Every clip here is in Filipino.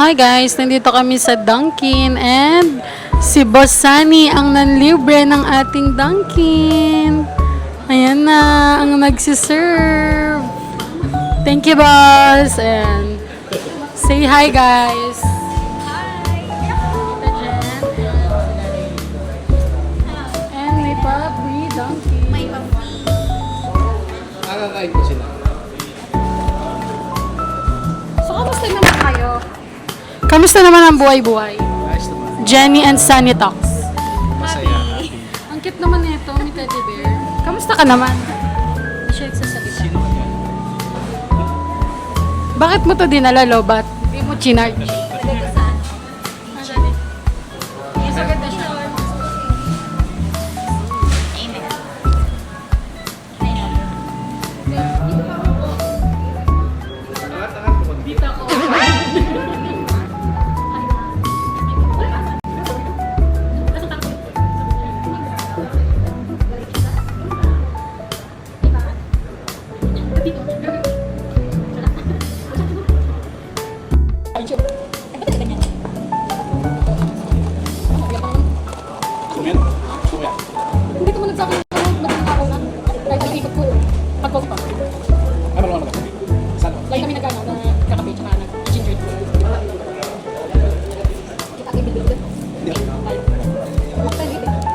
Hi guys, nandito kami sa Dunkin and si Boss Sunny ang nanlibre ng ating Dunkin. Ayan na, ang nagsiserve. Thank you, boss. And say hi, guys. And may pa-free Dunkin. May pang-free. Nakakain ko sila. So, kamusta naman kayo? Kamusta naman ang buhay-buhay? Ayos naman. Jenny and Sunny Talks. Masaya. Ang cute naman nito, may teddy bear. Kamusta ka naman? Hindi siya nagsasalita. Sino ka yan? Bakit mo to dinala, Lobat? Hindi mo chinarge. Pwede ko saan? Yes, agad na siya. Amen. Angat-angat mo. Dito ko. Sumit? Sumit. Hindi ko man nagsabi ng ako na. Kahit nag-ikot ko. Pag-coffee pa. Ay, marunong ka. Saan mo? Lagi kami nagkakape tsaka nag-ginger tea. Kita kayo bibigyan.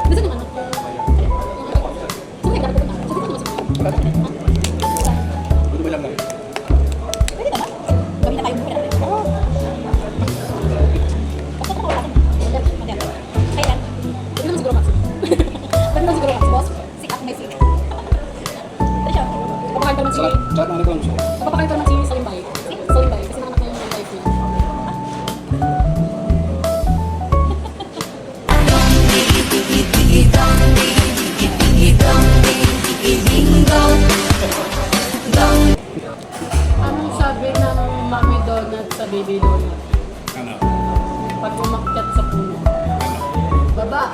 Gusto naman ako. Sumay ka na pupunta. Sabi ko naman sa Budo ba lang lang? Pwede na ba? Gawin na tayo muna. Basta ko ako. Kailan? Hindi naman siguro Max. Hindi naman siguro Max, boss. Sick ako may sick. Ano siya? Papakain ko naman si... Sarap na lang siya. Papakain ko naman si Salimbay. Salimbay. Kasi nanganak na yung wife niya. Anong sabi ng Mommy Donut sa Baby Donut? Ano? Pag umakyat sa puno. Baba.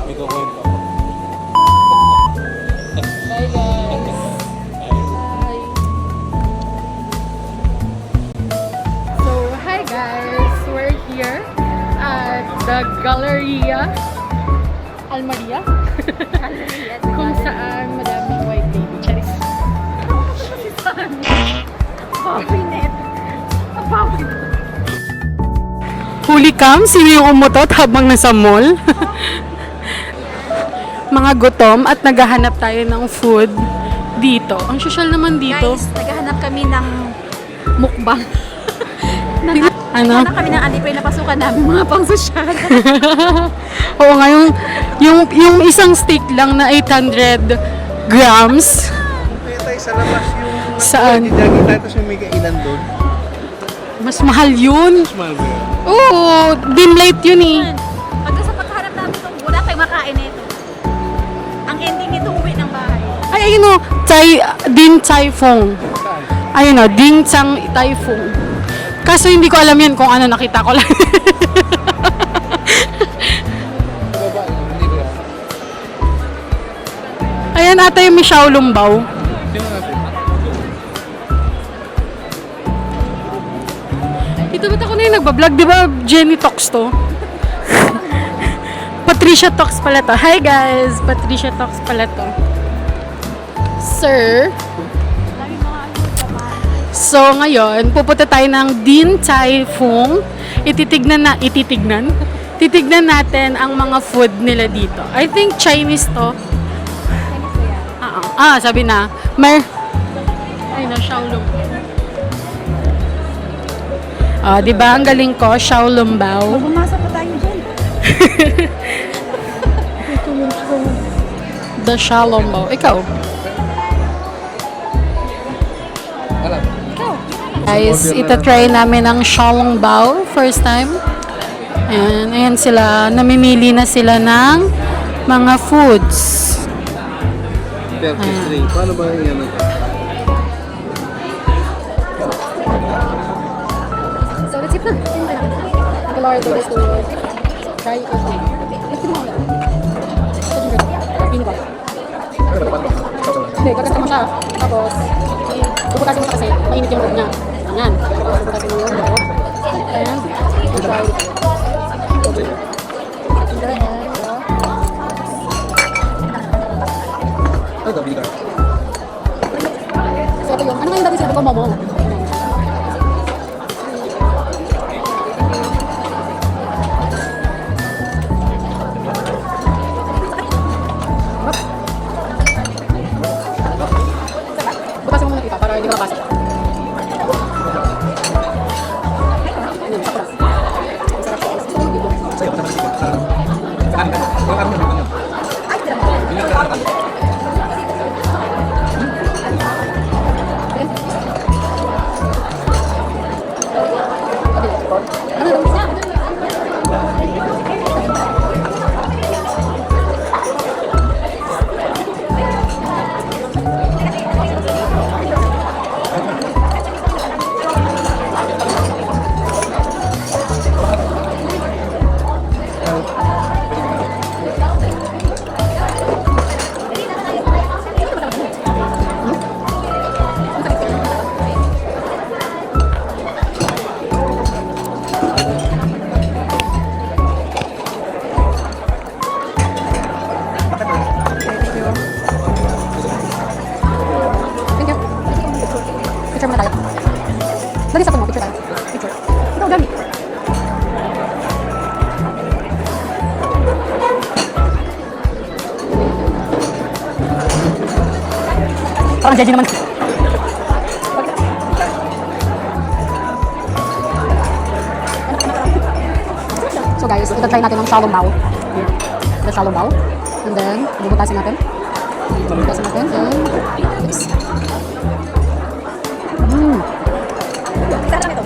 May kukwento ako. Bye guys. Bye. So, hi guys. We're here at the Galleria Almaria. Kung saan madaming white lady. Charis. Huli cam, sino yung umutot habang nasa mall? Mga gutom at naghahanap tayo ng food dito. Ang social naman dito. Guys, naghahanap kami ng mukbang. Ano? Naghahanap kami ng alipay na pasukan namin mga pang-sosyal. Oo nga, yung isang steak lang na 800 grams. Kaya tayo sa labas yung... Saan? Jagi tayo tapos yung may kainan doon. Mas mahal yun. Smile mo yan. Oo, dim light yun eh. Pag sa pagkahanap namin itong wala tayong makain nito. Ang ending ito uwi ng bahay. Ay, ayun o, Din Chai Fong. Saan? Ayun o, Ding Chang Tai Fung. Kaso hindi ko alam yan kung ano, nakita ko lang. Sa baba. Hindi ko yan. Ayan ata yung may Shaolong Bao. Sino natin? Ito ba't ako na yung nagbablog? Di ba Jenny Talks to? Patricia Talks pala to. Hi guys! Patricia Talks pala to. Sir. So ngayon, pupunta tayo ng Din Tai Fung. Titignan natin ang mga food nila dito. I think Chinese to. Sabi na. Ay na, Shaolong. Di ba ang galing ko, Shaolong Bao. Bumasa pa tayo dyan. The Shaolong Bao. Ikaw. Alam. Guys, itatry namin ang Shaolong Bao. First time. Ayan sila. Namimili na sila ng mga foods. 33. Paano ba yan? So, let's eat na. Galardo is to try it. Let's eat na. Pino ba? Ano ba? Hindi, gagasta mo siya. Tapos, bubutasin mo siya kasi mainit yung loob niya. Ayan. Tapos, bubutasin mo yung loob. And, try. Ano daw, bili ka? So, ito yung, ano nga yung dati sinabi ko, momo? Butasin mo muna tita para hindi ka mapasok. Ayun, sakura. Masarap siya. Sa'yo, kasama sa sa kanin ka. Yung kanin mo, bili ka. Bili ka ng kanin. Thank you. Picture muna tayo. Dali sa phone mo, picture tayo. Picture. Ito, dali. Parang judgy naman. So guys, ito-try natin ang shallow bow. The shallow bow. And then, bubutasin natin. Bubutasin natin. And, mix. Isa lang ito.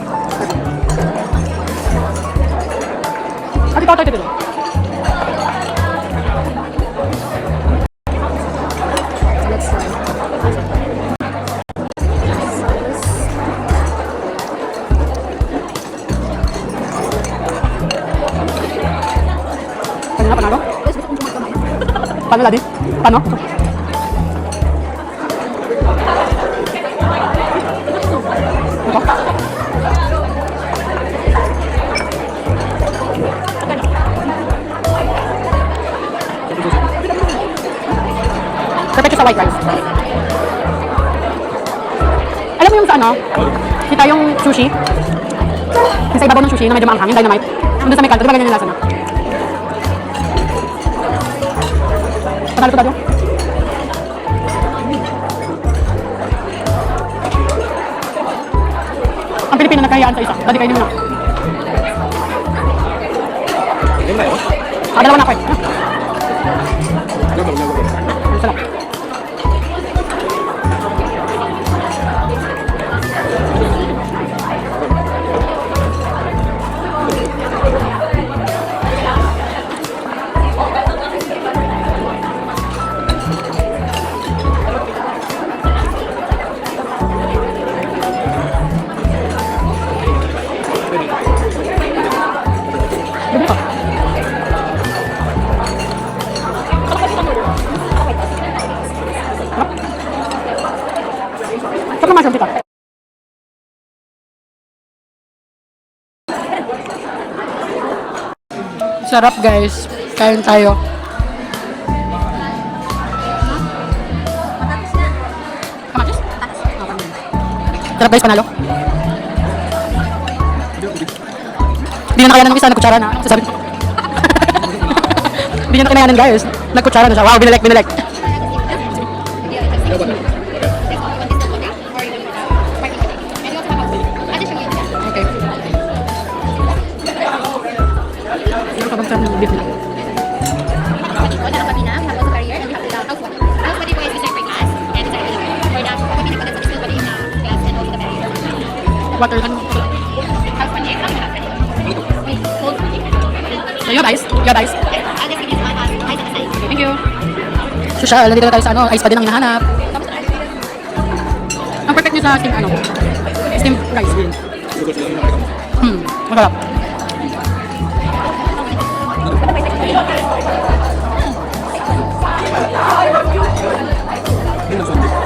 Ate, ito, ito, ito. So let's try. Kanina, panalo? Paano, Ladi? Paano? Ito? Perfect sa white rice. Alam mo yung sa ano? Kita yung sushi? Yung sa ibabaw ng sushi na medyo maanghang, yung dynamite. Nandun sa may kanto, di ba ganyan yung lasa na? Panalo ko ba doon? Ang Pilipino nagkahiyaan sa isa. Dati kayo na. Ayun na yun. Dalawa na ako eh. Gabaw. Ang sarap. Bili ka. Sarap naman siya, tita. Sarap guys. Kain tayo. Kamatis? Sarap guys, panalo. Hindi na nakayanan ng isa, nagkutsara na. Sasabi ko. Hindi niya na kinayanan guys. Nagkutsara na siya. Wow, binilek. Okay. Ano ka bang sarap ng beef na? Water, ano? So, you guys. Thank you. Social, nandito na tayo sa ano, ice pa din ang hinahanap. Ang perfect nyo sa steam, ano? Steam rice. Masarap. Yun ang sundi.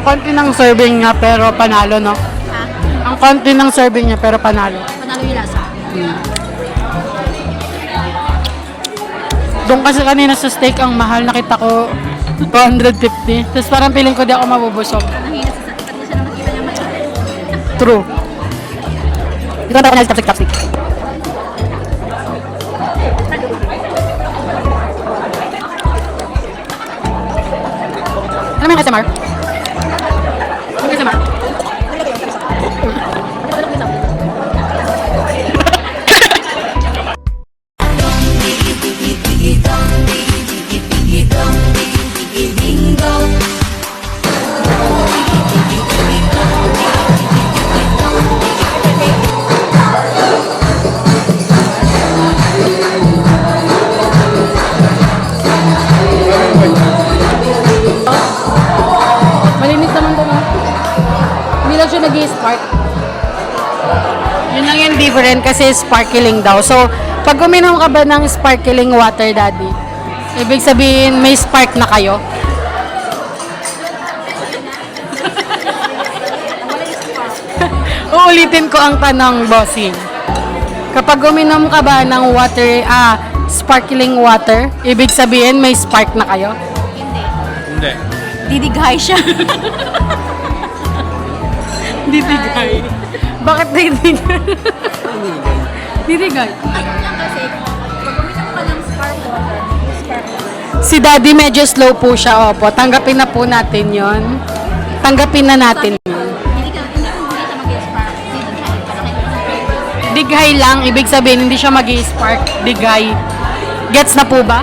konti ng serving niya pero panalo, no? Ha? Ang konti ng serving niya pero panalo. Panalo yung lasa. Doon kasi kanina sa steak ang mahal, nakita ko 250. Tapos parang feeling ko di ako mabubusog. Mahina sa sakit na siya na makita niya mali. True. Dito na ako na chopstick. Ano mo yung SMR? Yung SMR? Malinis naman to, no? Hindi lang siya nag-i-spark. Yun lang yung different kasi sparkling daw. So, pag uminom ka ba ng sparkling water, Daddy, ibig sabihin may spark na kayo? Uulitin ko ang tanong, bossing. Kapag uminom ka ba ng sparkling water, ibig sabihin may spark na kayo? Hindi. Didighay siya. Didigay. Bakit didigay? Didigay. Ano lang kasi, pag uminom ka ng spark water. Si Daddy medyo slow po siya, opo. Tanggapin na po natin yon. Tanggapin na natin yun. Hindi siya mag-spark. Didighay. Dighay lang, ibig sabihin hindi siya mag-i-spark. Dighay. Gets na po ba?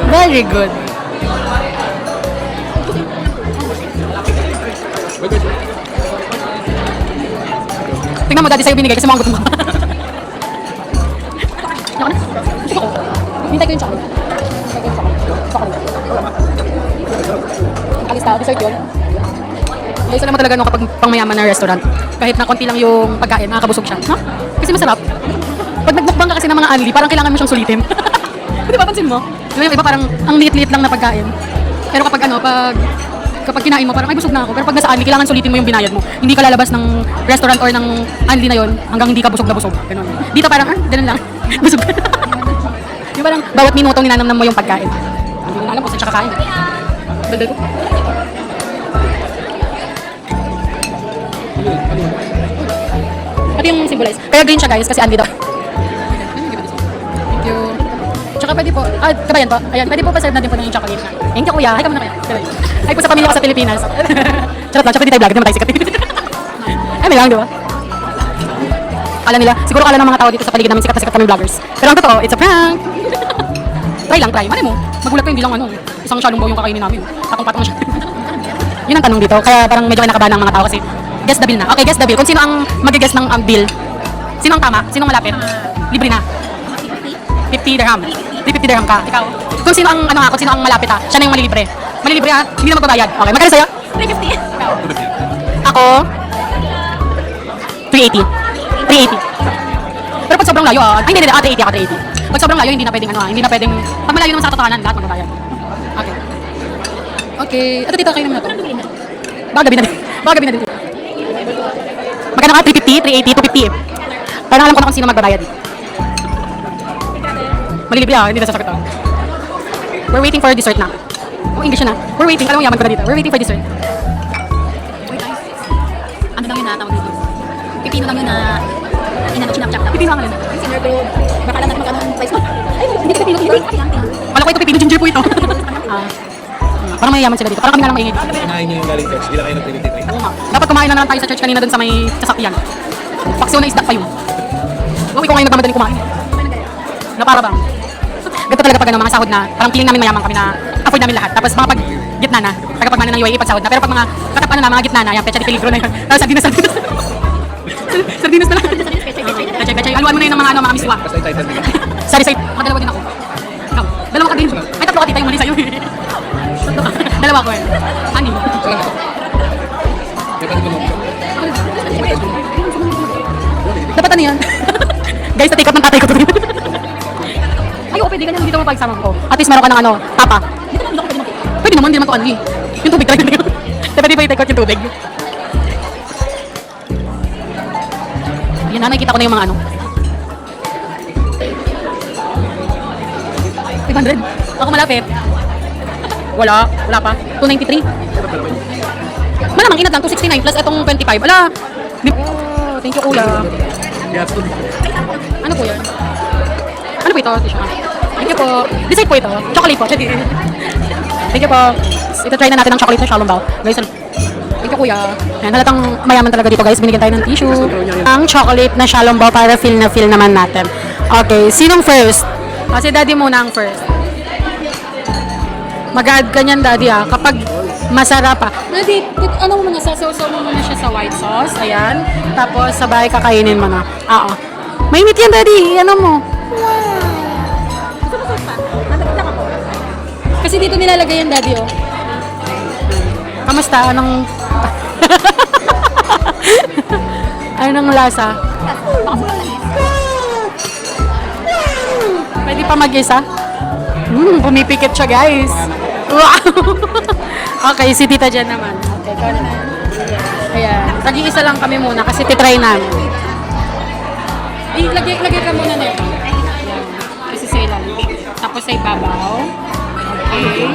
Very good. Tingnan mo, Daddy, sa'yo binigay kasi mga gutom ka. Hintay ko yung chocolate. Alis na, dessert yun. Guys, alam mo talaga no, kapag pangmayaman na restaurant, kahit na konti lang yung pagkain, nakakabusog siya. Ha? Kasi masarap. Pag nagbukbang ka kasi ng mga unli, parang kailangan mo siyang sulitin. Di ba, pansin mo? Di ba yung iba parang ang liit-liit lang na pagkain. Pero kapag kinain mo, parang ay busog na ako. Pero pag nasa unli, kailangan sulitin mo yung binayad mo. Hindi ka lalabas ng restaurant or ng unli na yon hanggang hindi ka busog na busog. Ganun. Dito parang, ganun lang. Busog. Yung parang bawat minuto ninanamnam mo yung pagkain. Hindi ko na alam kung saan siya kakain. Daldal ko. Ito yung symbolize. Kaya green siya guys kasi unli daw. Thank you. Tsaka pwede po, kabayan po. Ayan, pwede po pa-serve natin po ng chocolate na. Thank you kuya. Hi ka muna kuya. Hi po sa pamilya ko sa Pilipinas. Charot lang, tsaka di tayo vlog. Di naman tayo sikat. Ay, may lang, di ba? Kala nila, siguro kala ng mga tao dito sa paligid namin sikat na sikat kami vloggers. Pero ang totoo, it's a prank. Try lang, try. Malay mo, magulat ko hindi lang isang shalong yung kakainin namin. Patong-patong siya. Yun ang tanong dito. Kaya parang medyo kinakabahan ng mga tao kasi guess the bill na. Okay, guess the bill. Kung sino ang mag-guess ng bill, sino ang tama? Sino ang malapit? Libre na. 50 dirham. 50 dirham ka. Ikaw. Kung sino ang kung sino ang malapit siya na yung malilibre. Malilibre hindi na magbabayad. Okay, magkano sa'yo? 350. Ikaw. Ako 380. 380. Pero pag sobrang layo, hindi, 380 ako, 380. Pag sobrang layo, hindi na pwedeng, pag malayo naman sa katotohanan, lahat magbabayad. Okay. Okay. Ito dito, kayo naman na to. Baka gabi na din. Magkano ka? 350, 380, 250. Parang alam ko na kung sino magbabayad. Malilibre hindi na sasakit We're waiting for dessert na. Oh, English na. We're waiting, alam mo yaman ko na dito. We're waiting for dessert. Ano lang yun na tawag dito? Pipino lang yun na chinap-chap. Pipino ang alin. Sinner bro, baka lang natin magkano ang price mo. Ay, hindi ka pipino. Wala ko ito, pipino ginger po ito. Parang mayayaman sila dito. Parang kami na lang maingit. Kinain niyo yung galing church. Hindi lang kayo nag-23. Oo nga. Dapat kumain na lang tayo sa church kanina dun sa may sasakyan. Paksiw na isda pa yun. Uwi ko ngayon nagmamadaling kumain. Na para bang. Ganito talaga pag mga sahod na, parang feeling namin mayaman kami na afford namin lahat. Tapos mga pag gitna na, pag mana ng UAE pag sahod na. Pero pag mga katap na, mga gitna na, yan, pecha de peligro na yun. Tapos sardinas. Sardinas na lang. Pecha. Haluan mo na yun ng mga miswa. Basta entitled din. Sorry, makadalawa din ako. Ikaw, dalawa ka din. May tatlo ka tita yung mali sa'yo. Dalawa ko eh. Ani. Dapat ano yan? Guys, natikap ng tatay ko to. Ay, pwede ganyan dito mo pagsama ko. At least meron ka ng tapa. Pwede naman, hindi naman to anli. Yung tubig talaga yun. Pwede ba i-take out yung tubig? Yan na, nakikita ko na yung mga ano. 500. Ako malapit. Wala pa. 293. Malamang inat lang, 269 plus itong 25. Ala! Oh, thank you, kuya. Yes, to Ano po yan? Ano po ito? Tisha? Thank you po. Dessert po ito. Chocolate po. Thank you po. Ito try na natin ang chocolate na Shalom Bao. Guys, thank you kuya. Ayan, halatang mayaman talaga dito guys. Binigyan tayo ng tissue. Ang chocolate na Shalom Bao para feel na feel naman natin. Okay, sinong first? Kasi daddy muna ang first. Mag-add ka niyan daddy kapag masarap pa. Daddy, ano mo muna, sasaw mo muna siya sa white sauce. Ayan. Tapos sabay kakainin mo na. Oo. Mainit yan daddy. Ano mo? Gusto mo sauce pa? Nandagdag ako. Kasi dito nilalagay yung daddy Kamusta? Anong... Anong lasa? Baka sa langis. Pwede pa mag-isa? Pumipikit siya guys. Wow! Okay, si tita dyan naman. Okay, ikaw naman. Ayan. Tag-iisa lang kami muna kasi titry namin. Lagay ka muna na ito. Ayan. Kasi sa ilalim. Tapos sa ibabaw. Okay.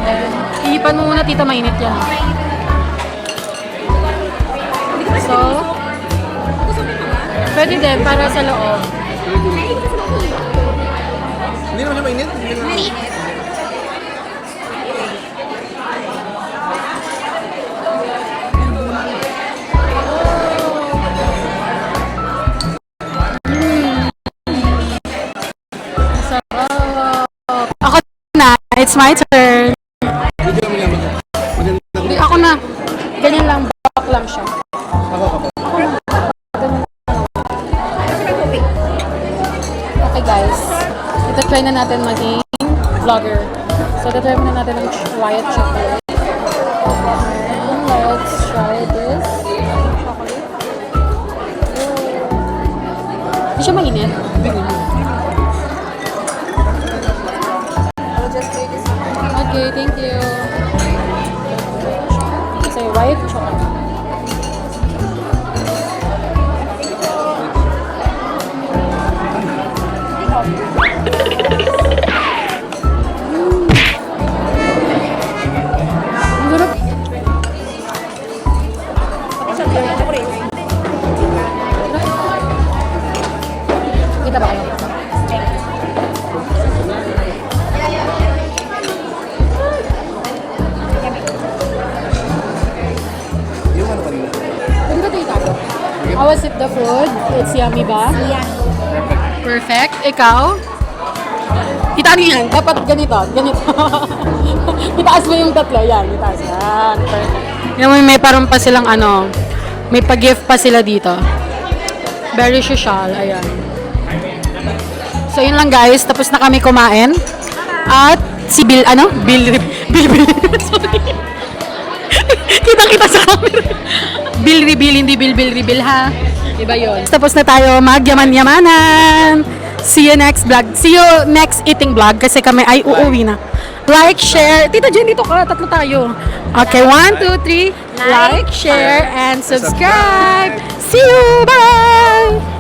Ayan. Iipan mo muna tita, mainit yan. So, pwede din para sa loob. Hindi naman siya mainit. Mainit. Ako na, it's my turn. Hindi naman yan. Maganda. Hindi, ako na. Ganyan lang, back lang siya. Ako. Okay guys, ito try na natin maging vlogger. So, ito try muna natin ng white chocolate. And let's try this chocolate. Hindi siya mainit. Okay, thank you. Kasi white chocolate. Ang sarap. Kita ba kayo? Yung ano kanina? Pwede ba ito itago? How was it the food? It's yummy ba? Yan. Perfect. Ikaw? Kita niyo yan. Dapat ganito. Ganito. Itaas mo yung tatlo. Yan. Itaas. Yan. Perfect. Yan may parang pa silang ano. May pa-gift pa sila dito. Very social. Ayan. So yun lang guys. Tapos na kami kumain. At si Bill, ano? Bill. Sorry. Kitang-kita sa camera. Bill reveal, hindi Bill reveal ha. Diba yun? Tapos na tayo magyaman-yamanan. See you next vlog. See you next eating vlog kasi kami ay uuwi na. Like, share. Tita Jen, dito ka. Tatlo tayo. Okay, 1, 2, 3. Like, share, and subscribe. See you. Bye!